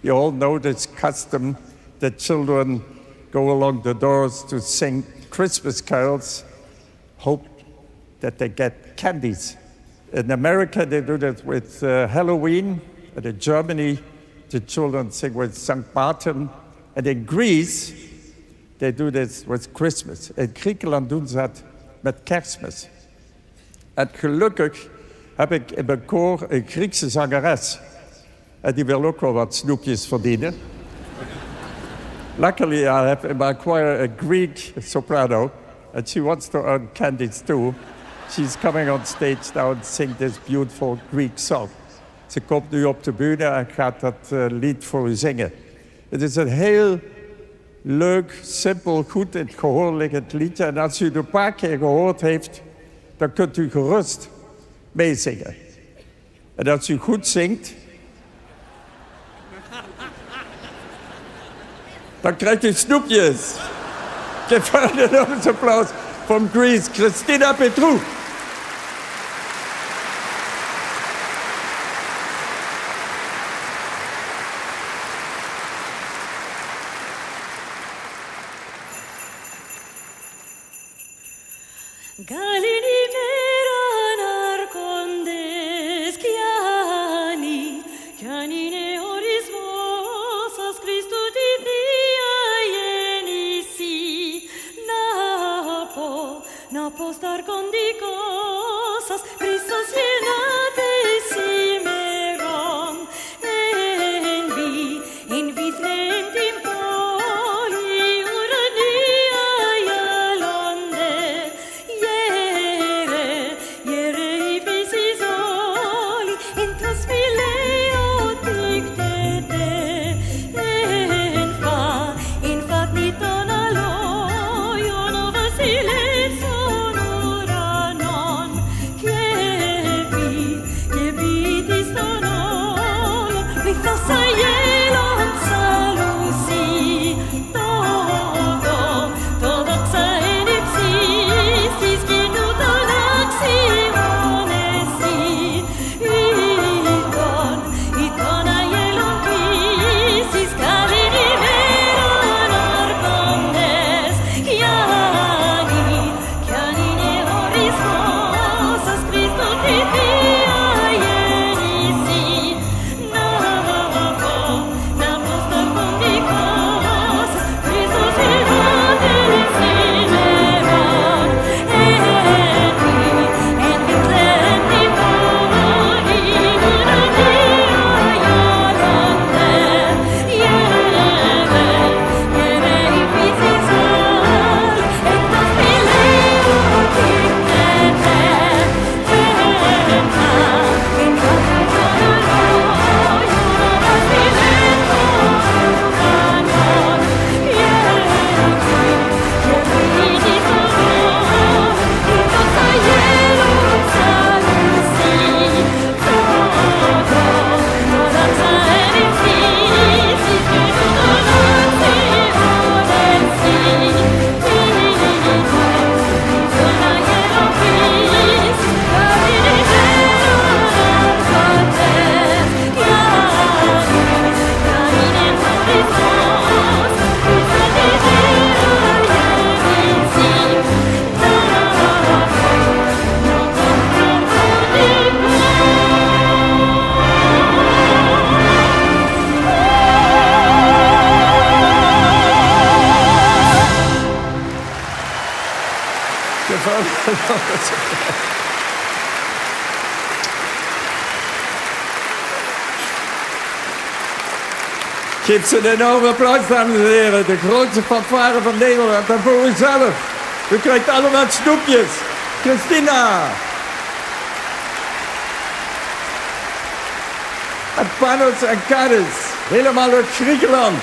You all know this custom that children go along the doors to sing Christmas carols, hope that they get candies. In America, they do that with Halloween, and in Germany, the children sing with St. Martin, and in Greece, they do this with Christmas. In Griekenland doen ze het met Kerstmis. En gelukkig heb ik in mijn koor een Griekse zangeres. En die wil ook wel wat snoepjes verdienen. Luckily, I have in my choir a Greek soprano, and she wants to earn candies too. She's coming on stage now and sing this beautiful Greek song. Ze komt nu op de bühne en gaat dat lied voor u zingen. Het is een heel leuk, simpel, goed in het gehoor liggend liedje. En als u het een paar keer gehoord heeft, dan kunt u gerust meezingen. En als u goed zingt, dan krijgt u snoepjes. Give her an enormous applause from Greece, Christina Petrou. Geef ze een enorme applaus, dames en heren. De grootste fanfare van Nederland. En voor uzelf. U krijgt allemaal snoepjes. Christina. En Panos en Kadis. Helemaal uit Griekenland.